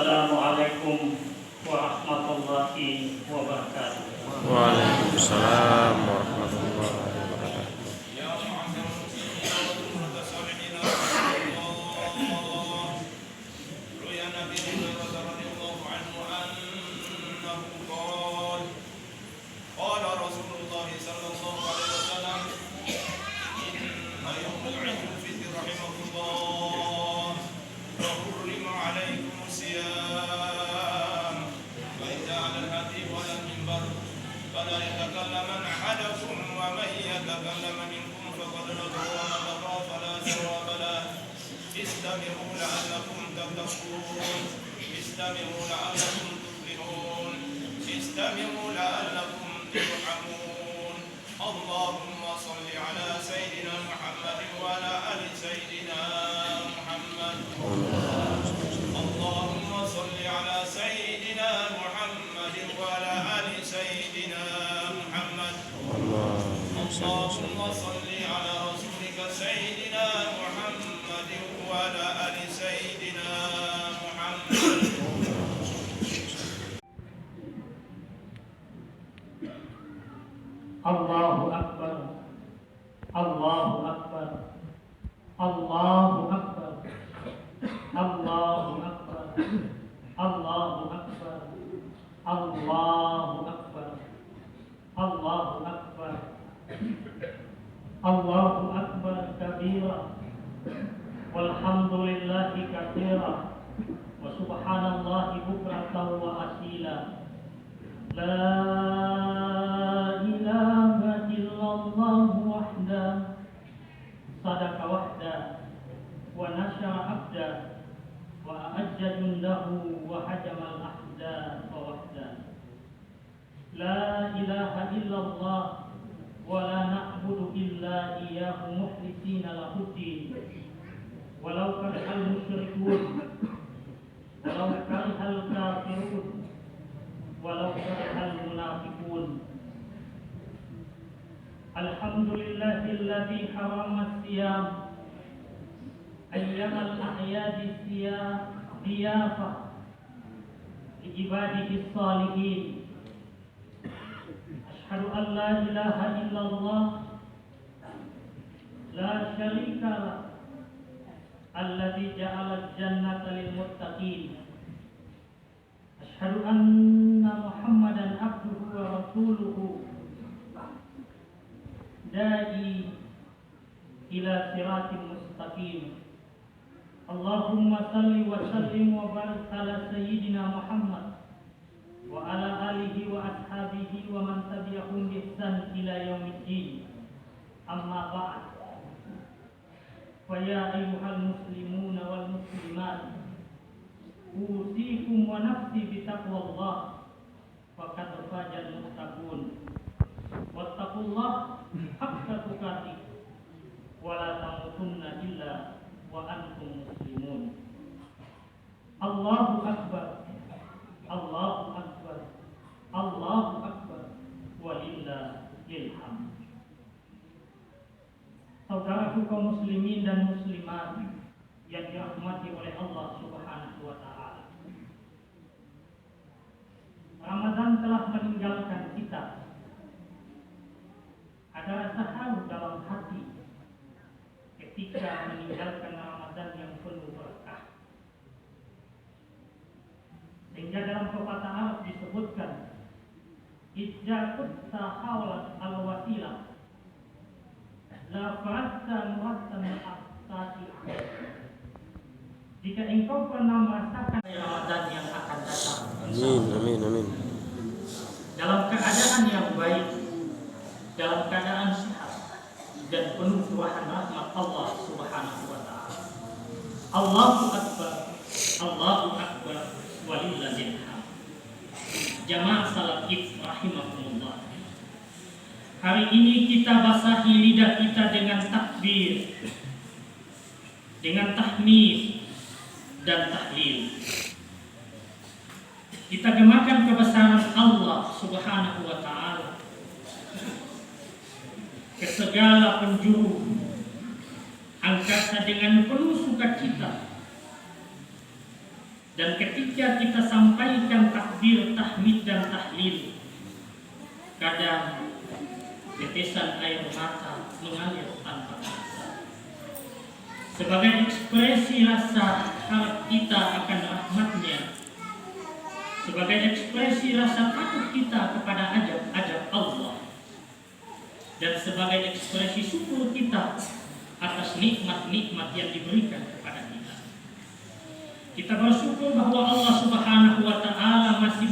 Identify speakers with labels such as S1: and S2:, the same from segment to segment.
S1: Assalamualaikum warahmatullahi wabarakatuh.
S2: Waalaikumsalam warahmatullahi wabarakatuh.
S3: فلا يتكلمن أحدكم ومن يتكلم منكم فقد نظر ونظر فلا ثواب له استمعوا لعلكم تتقون استمعوا لعلكم تفلحون استمعوا لعلكم ترحمون اللهم صل على سيدنا محمد وعلى آل سيدنا محمد اللهم صل على سيدنا محمد وعلى آل سيدنا محمد اللهم صل على رسولك سيدنا محمد وعلى آل سيدنا محمد
S1: Allahu Akbar, Allahu Akbar, Allahu Akbar, Allahu Akbar, Allahu Akbar, Allahu Akbar, Allahu Akbar, Allahu Akbar kabira, walhamdulillahi katsira, wa subhanallahi bukratan wa asila. La ilaha illallah wahda, sadaka wahda, wa nasyara abda, wa a'ajja jundahu wa hajamal ahda wa wahda. La ilaha illallah wa la na'budu illa iyyahu mukhlisina lahuddin. Walau karihal musyrikun, walau karihal kafirun, walau karihal munafiqun. Alhamdulillahilladzi harama siyam ayyamal ahyadi siyafah li ibadihi salihin. Ashhadu an la ilaha illallah la syarika lah alladzi ja'ala al-jannata lil muttaqin. Ashhadu anna Muhammadan abduhu wa rasuluhu da'i ila siratin mustaqim. Allahumma salli wa sallim wa barik ala sayyidina Muhammad wa ala alihi wa ashabihi wa man tabi'ahum bi ihsan ila yaumiddin. Amma ba'd. Fa ya ayyuhal muslimuna wal muslimat, usikum wa nafsi bitaqwallah faqad fazal muttaqun. Wattaqullah haqqa tuqatih wa la tamutunna illa wa antum muslimun. Allahu akbar, Allahu akbar, Allahu akbar, walillahil hamd. Saudaraku kaum muslimin dan muslimat yang dirahmati oleh Allah Subhanahu wa taala. Ramadan telah meninggalkan kita. Ada rasa haru dalam hati ketika meninggalkan Ramadan yang penuh berkah. Sehingga dalam pepatah Arab disebutkan, idza kunta hawla al-wasilah la fa'ta murattan al-aqsati. Jika engkau pernah merasakan Ramadan yang akan datang,
S2: Amin.
S1: dalam keadaan yang baik, dalam keadaan sehat dan penuh curahan rahmat Allah Subhanahu wa taala. Allahu akbar, Allahu akbar, walillahil hamd. Jamaah salat Id rahimakumullah. Hari ini kita basahi lidah kita dengan takbir, dengan tahmid dan tahlil. Kita gemakan kebesaran Allah Subhanahu wa taala ke segala penjuru angkasa dengan penuh sukacita. Dan ketika kita sampaikan takbir, tahmid dan tahlil, kadang tetesan air mata mengalir tanpa terasa. Sebagai ekspresi rasa harap kita akan rahmatnya, sebagai ekspresi rasa takut kita kepada ajab-ajab Allah, dan sebagai ekspresi syukur kita atas nikmat-nikmat yang diberikan kepada kita. Kita bersyukur bahwa Allah Subhanahu wa Ta'ala masih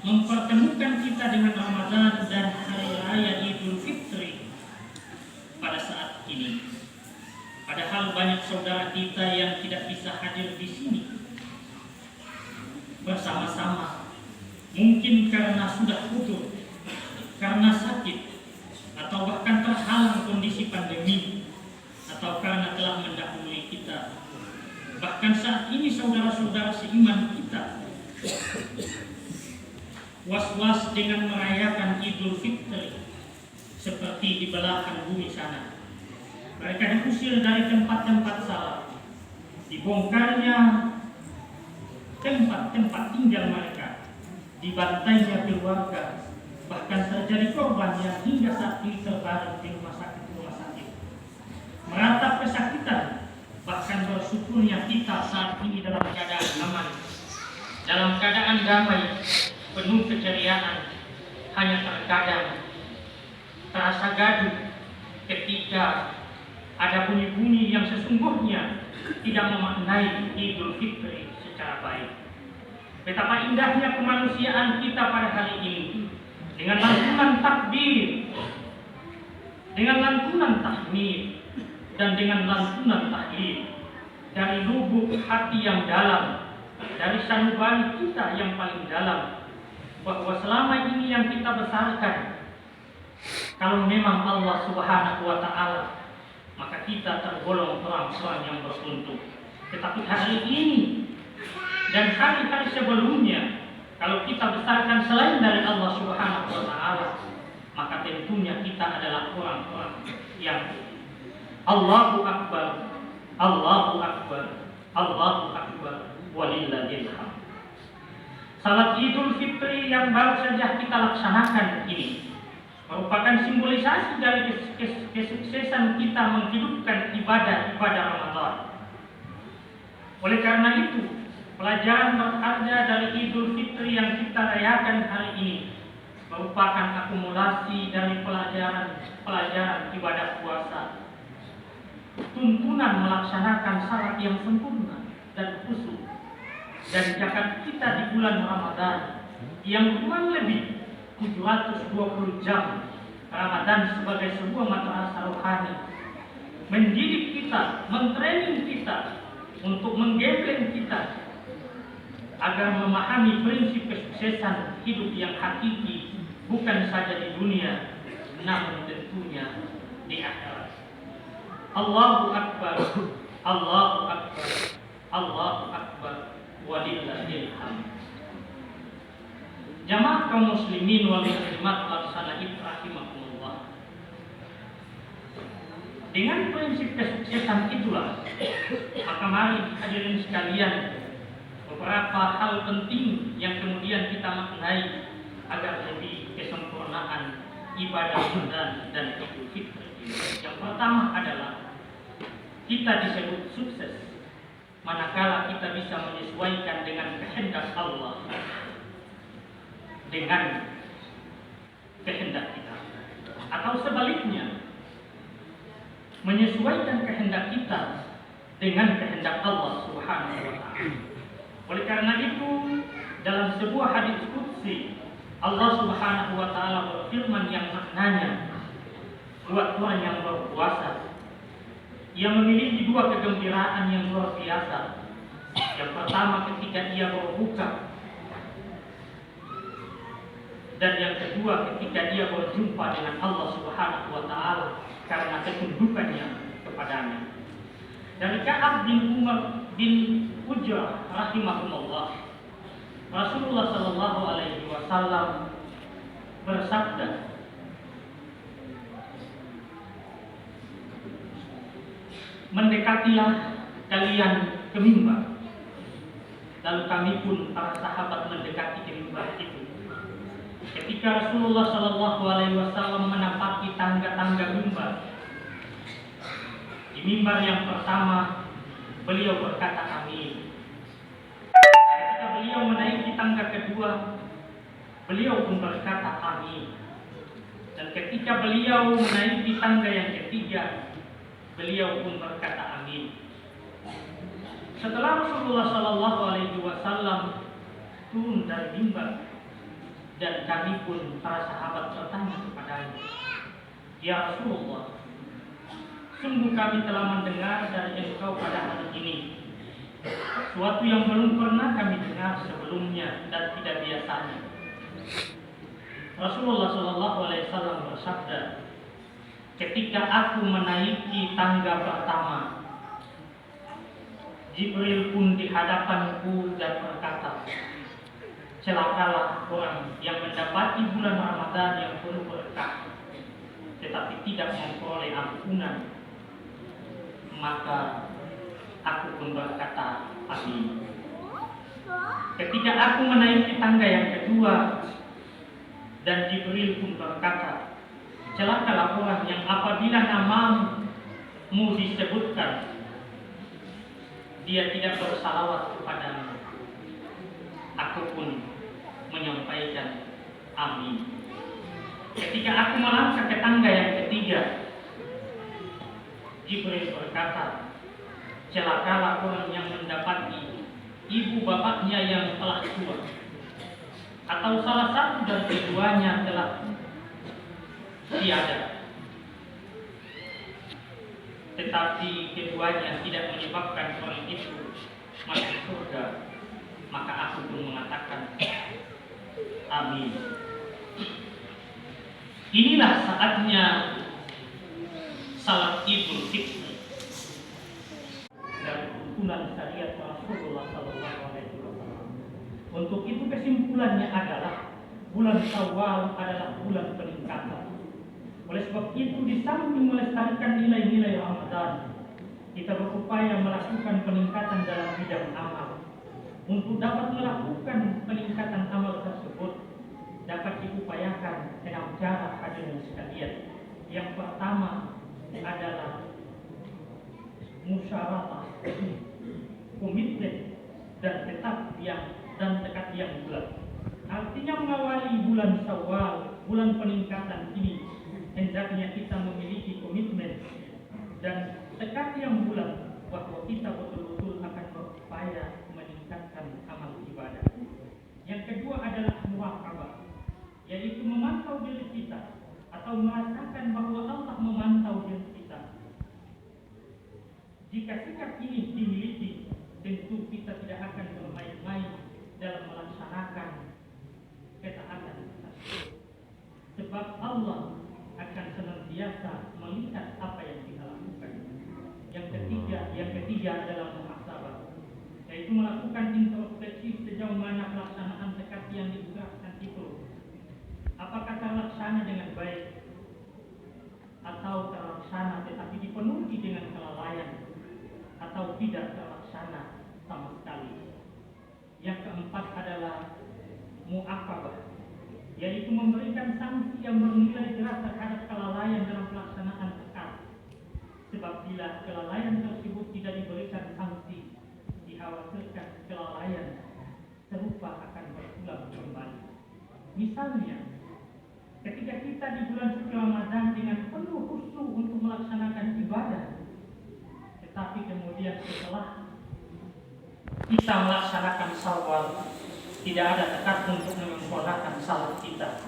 S1: mempertemukan kita dengan Ramadan dan hari raya Idul Fitri pada saat ini. Padahal banyak saudara kita yang tidak bisa hadir di sini bersama-sama, mungkin karena sudah putus, karena sakit, atau bahkan terhalang kondisi pandemi, atau karena telah mendahului kita. Bahkan saat ini saudara-saudara seiman kita was-was dengan merayakan Idul Fitri seperti di belahan bumi sana. Mereka diusir dari tempat-tempat salat, dibongkarnya tempat-tempat tinggal mereka, dibantainya keluarga, bahkan terjadi korban yang hingga saat ini terbaring di rumah sakit. Meratap kesakitan, bahkan bersyukurnya kita saat ini dalam keadaan aman, dalam keadaan damai, penuh keceriaan. Hanya terkadang terasa gaduh ketika ada bunyi-bunyi yang sesungguhnya tidak memaknai Idul Fitri secara baik. Betapa indahnya kemanusiaan kita pada hari ini, dengan lantunan takbir, dengan lantunan tahmid, dan dengan lantunan tahlil dari lubuk hati yang dalam, dari sanubari kita yang paling dalam, bahwa selama ini yang kita besarkan, kalau memang Allah Subhanahu wa Ta'ala, maka kita tergolong orang-orang yang beruntung. Tetapi hari ini dan hari-hari sebelumnya, kalau kita besarkan selain dari Allah Subhanahu wa Ta'ala, maka tentunya kita adalah orang-orang yang Allahu Akbar, Allahu Akbar, Allahu Akbar, walillahil hamd. Salat Idul Fitri yang baru saja kita laksanakan ini merupakan simbolisasi dari kesuksesan kita menghidupkan ibadah-ibadah Ramadan. Oleh karena itu, pelajaran berharga dari Idul Fitri yang kita rayakan hari ini merupakan akumulasi dari pelajaran ibadah puasa, tuntunan melaksanakan salat yang sempurna dan khusyuk, dan zakat kita di bulan Ramadan yang kurang lebih 720 jam. Ramadan sebagai sebuah madrasah rohani, mendidik kita, mentraining kita untuk menggembleng kita agar memahami prinsip kesuksesan hidup yang hakiki, bukan saja di dunia, namun tentunya di akhirat. Allahu Akbar, Allahu Akbar, Allahu Akbar, walillahil hamd. Jamaah kaum muslimin wal muslimat laksana rahimahumullah. Dengan prinsip kesuksesan itulah, maka mari hadirin sekalian, beberapa hal penting yang kemudian kita maknai agar lebih kesempurnaan ibadah Ramadan dan Idul Fitri. Yang pertama adalah kita disebut sukses manakala kita bisa menyesuaikan dengan kehendak Allah dengan kehendak kita, atau sebaliknya menyesuaikan kehendak kita dengan kehendak Allah Subhanahu wa Ta'ala. Oleh karena itu, dalam sebuah hadis qudsi, Allah Subhanahu wa Ta'ala berfirman yang maknanya, buat Tuhan yang berkuasa, ia memiliki dua kegembiraan yang luar biasa. Yang pertama ketika ia berbuka, dan yang kedua ketika dia berjumpa dengan Allah Subhanahu wa Ta'ala karena ketundukannya kepadanya. Dari Ka'ab bin Umar bin Ujrah rahimahumullah, Rasulullah sallallahu alaihi wasallam bersabda, mendekatilah kalian ke mimbar, Lalu kami pun para sahabat mendekati mimbar itu. Ketika Rasulullah Shallallahu Alaihi Wasallam menapaki tangga-tangga mimbar, di mimbar yang pertama beliau berkata amin. Ketika beliau menaiki tangga kedua, beliau pun berkata amin. Dan ketika beliau menaiki tangga yang ketiga, beliau pun berkata amin. Setelah Rasulullah Shallallahu Alaihi Wasallam turun dari mimbar, dan kami pun para sahabat bertanya kepadanya, "Ya Rasulullah, sungguh kami telah mendengar dari engkau pada hari ini suatu yang belum pernah kami dengar sebelumnya dan tidak biasanya." Rasulullah Shallallahu Alaihi Wasallam bersabda, "Ketika aku menaiki tangga pertama, Jibril pun di hadapanku dan berkata, 'Celakalah orang yang mendapati bulan Ramadan yang penuh berkah, tetapi tidak memperoleh ampunan.' Maka aku pun berkata, amin. Ketika aku menaiki tangga yang kedua, dan Jibril pun berkata, 'Celakalah orang yang apabila namamu disebutkan, dia tidak bersalawat kepadamu.' Aku pun menyampaikan amin. Ketika aku melangkah ke tangga yang ketiga, Jibril berkata, 'Celakalah orang yang mendapati ibu bapaknya yang telah tua, atau salah satu dari keduanya telah tiada, tetapi keduanya tidak menyebabkan orang itu masuk surga.' Maka aku pun mengatakan amin." Inilah saatnya salat Idul Fitri dan tuntunan syariat Rasulullah SAW. Untuk itu kesimpulannya adalah bulan Syawal adalah bulan peningkatan. Oleh sebab itu, di samping melestarikan nilai-nilai Ramadan, kita berupaya melakukan peningkatan dalam bidang amal. Untuk dapat melakukan peningkatan amal tersebut, dapat diupayakan dengan cara hadirin sekalian. Yang pertama adalah musyawarah, komitmen dan tekad yang bulat. Artinya mengawali bulan Syawal, bulan peningkatan ini, hendaknya kita memiliki komitmen dan tekad yang bulat bahwa kita betul-betul akan berupaya meningkatkan amal ibadah. Yang kedua adalah muhasabah, yaitu memantau diri kita atau merasakan bahwa Allah memantau diri kita. Jika sikap ini dimiliki, tentu kita tidak akan bermain-main dalam melaksanakan ketaatan kita. Sebab Allah akan senantiasa melihat apa yang kita lakukan. Yang ketiga adalah muhasabah, yaitu melakukan introspeksi sejauh mana pelaksanaan tekad yang digerakkan itu. Apakah terlaksana dengan baik atau terlaksana tetapi dipenuhi dengan kelalaian, atau tidak terlaksana sama sekali. Yang keempat adalah mu'aqabah, yaitu memberikan sanksi yang bernilai jelas terhadap kelalaian dalam pelaksanaan tekad. Sebab bila kelalaian tersebut tidak diberikan sanksi, dikhawatirkan kelalaian serupa akan berulang kembali. Misalnya, ketika kita di bulan suci Ramadan dengan penuh khusyuk untuk melaksanakan ibadah, tetapi kemudian setelah kita melaksanakan Syawal, tidak ada tekad untuk menyempurnakan salat kita,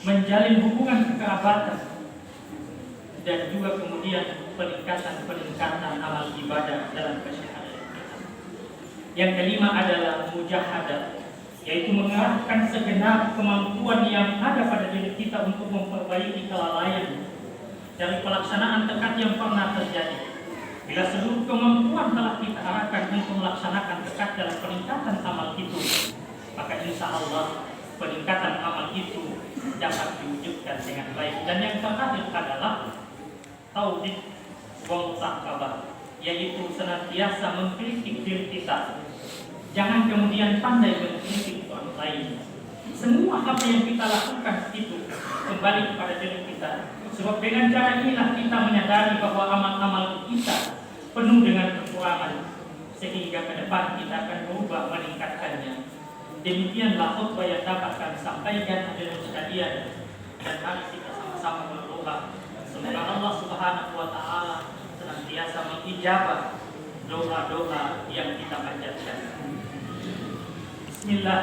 S1: menjalin hubungan kekerabatan, dan juga kemudian peningkatan amal ibadah dalam keseharian kita. Yang kelima adalah mujahadah, yaitu mengarahkan segenap kemampuan yang ada pada diri kita untuk memperbaiki kelalaian dari pelaksanaan tekad yang pernah terjadi. Bila seluruh kemampuan telah kita arahkan untuk melaksanakan tekad dalam peningkatan amal itu, maka insya Allah peningkatan amal itu dapat diwujudkan dengan baik. Dan yang terakhir adalah taubid wa mutaqabah, yaitu senantiasa mengkritik diri kita Jangan kemudian pandai mengkritik orang lain. Semua apa yang kita lakukan itu kembali kepada diri kita. Sebab dengan cara inilah kita menyadari bahwa amal-amal kita penuh dengan kekurangan, sehingga ke depan kita akan berubah meningkatkannya. Demikianlah khutbah yang dapat kami sampaikan hadirin sekalian, dan mari kita sama-sama berdoa semoga Allah Subhanahu wa taala senantiasa mengijabah doa-doa yang kita panjatkan. Bismillah.